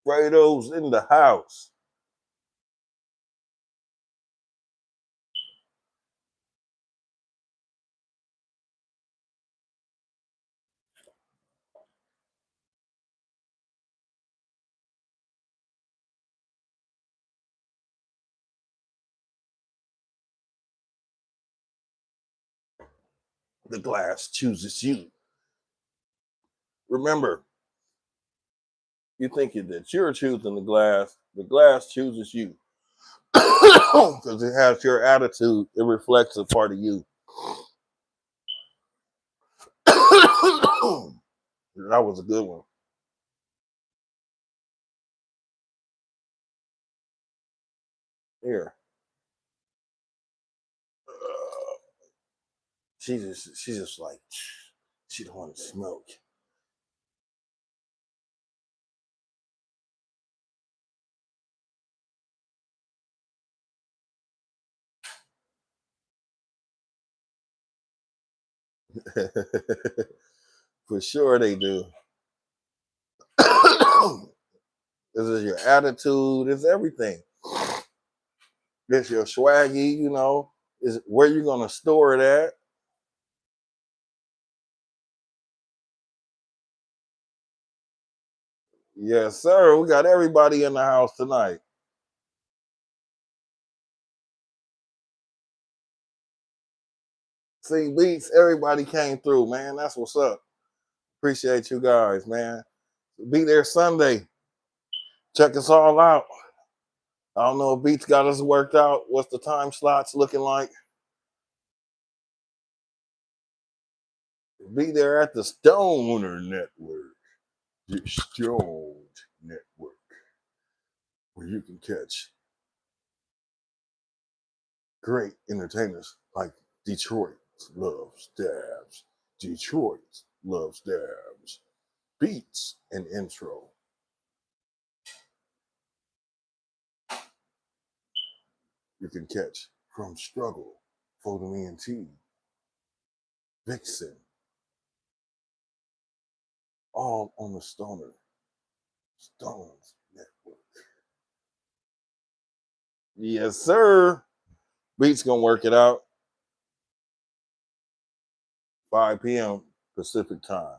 Fredo's in the house. The glass chooses you. Remember, you're thinking that you're choosing the glass chooses you. Because it has your attitude, it reflects a part of you. That was a good one. Here. She's just like, she don't want to smoke. For sure they do. This is your attitude, it's everything. It's your swaggy, you know, is where you're gonna store it at. Yes, sir. We got everybody in the house tonight. See, beats, everybody came through, man. That's what's up. Appreciate you guys, man. Be there Sunday. Check us all out. I don't know if Beats got us worked out. What's the time slots looking like? Be there at the Stoner Network. The Stoned Network. Where you can catch great entertainers like Detroit Loves Dabs. Detroit Loves Dabs. Beats and intro. You can catch From Struggle, Foldem ENT, Vixen, all on the Stones Network. Yes, sir. Beats gonna work it out. 5 p.m. Pacific time.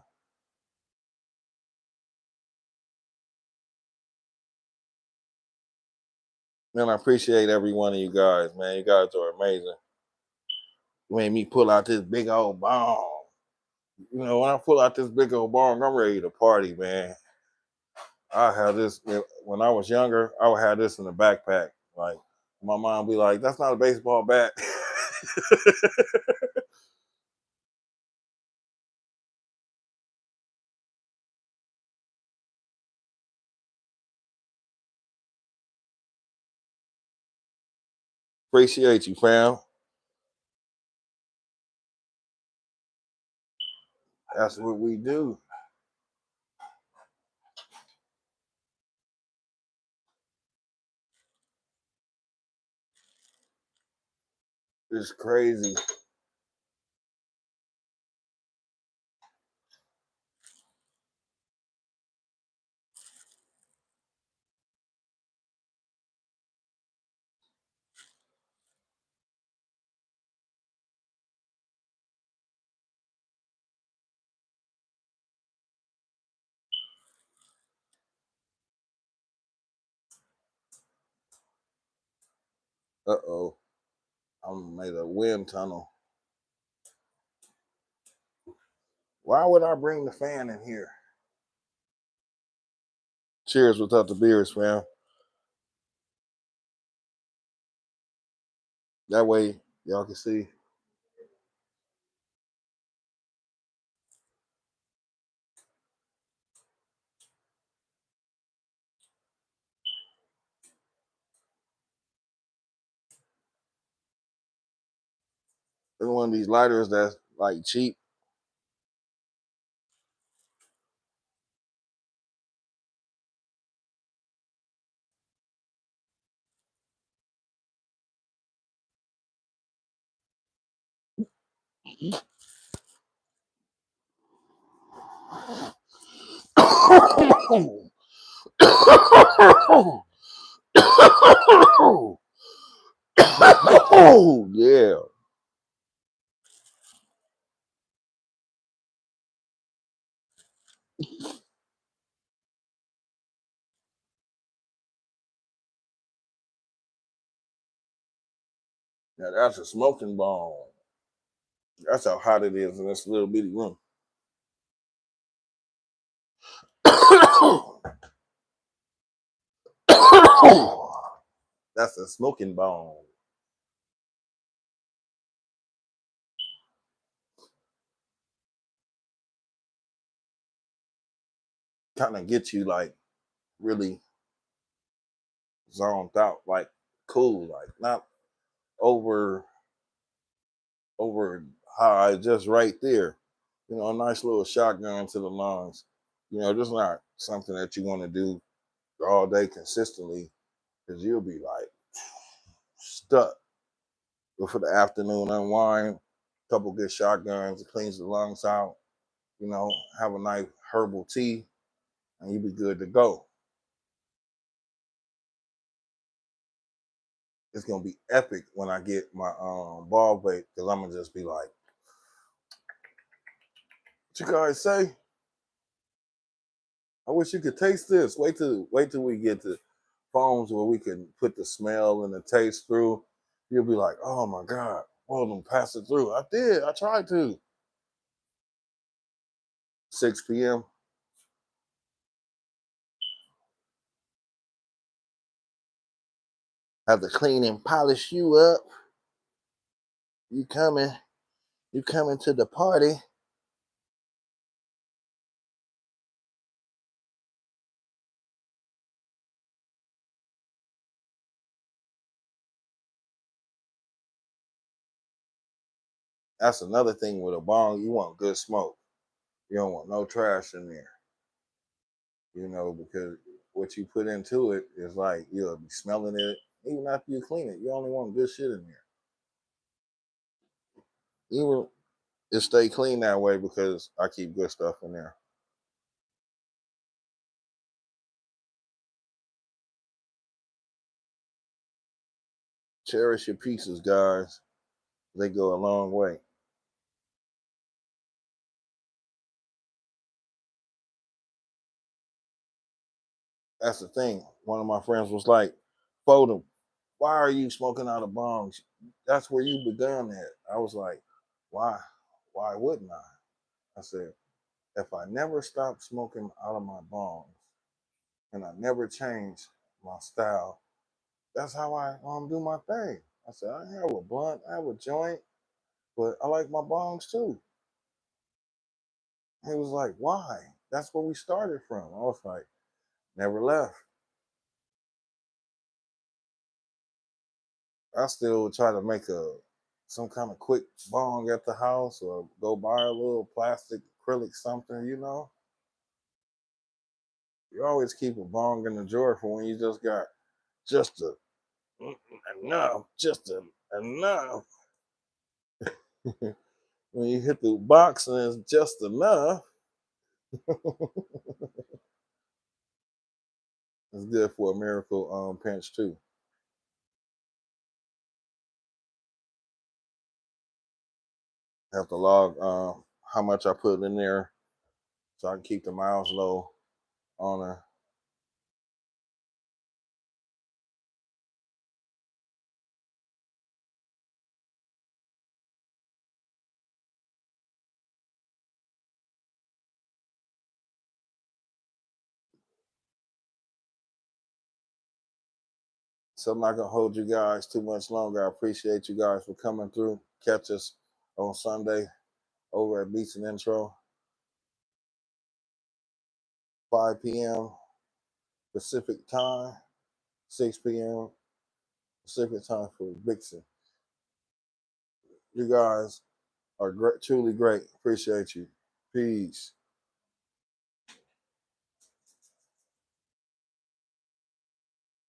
Man, I appreciate every one of you guys, man. You guys are amazing. You made me pull out this big old bomb. You know, when I pull out this big old bomb, I'm ready to party, man. I had this when I was younger. I would have this in the backpack. Like my mom be like, "That's not a baseball bat." Appreciate you, fam. That's what we do. It's crazy. Uh-oh. I made a wind tunnel. Why would I bring the fan in here? Cheers without the beers, fam. That way y'all can see. There's one of these lighters that's like cheap. Oh yeah. Now that's a smoking bomb. That's how hot it is in this little bitty room. That's a smoking bomb. Kind of get you like really zoned out, like cool, like not over over high, just right there. You know, a nice little shotgun to the lungs. You know, just not something that you want to do all day consistently, because you'll be like stuck. But for the afternoon unwind, a couple good shotguns, it cleans the lungs out. You know, have a nice herbal tea, and you be good to go. It's gonna be epic when I get my ball vape, because I'm gonna just be like, "What you guys say? I wish you could taste this." Wait till we get to phones where we can put the smell and the taste through. You'll be like, "Oh my god, hold them, pass it through." I did. I tried to. 6 p.m. Have to clean and polish you up. You coming? You coming to the party? That's another thing with a bong. You want good smoke. You don't want no trash in there. You know, because what you put into it is like you'll be smelling it even after you clean it. You only want good shit in there. Even it stay clean that way because I keep good stuff in there. Cherish your pieces, guys. They go a long way. That's the thing. One of my friends was like, Foldem, why are you smoking out of bongs? That's where you begun at. I was like, why? Why wouldn't I? I said, if I never stopped smoking out of my bongs and I never changed my style, that's how I do my thing. I said, I have a blunt, I have a joint, but I like my bongs too. He was like, why? That's where we started from. I was like, never left. I still try to make a some kind of quick bong at the house or go buy a little plastic acrylic something, you know. You always keep a bong in the drawer for when you just got just a enough, enough. When you hit the box and it's just enough, it's good for a miracle pinch too. Have to log how much I put in there so I can keep the miles low on her. So I'm not gonna hold you guys too much longer. I appreciate you guys for coming through. Catch us on Sunday over at Beats and Intro, 5 p.m. Pacific time, 6 p.m. Pacific time for Vixen. You guys are great, truly great. Appreciate you. Peace.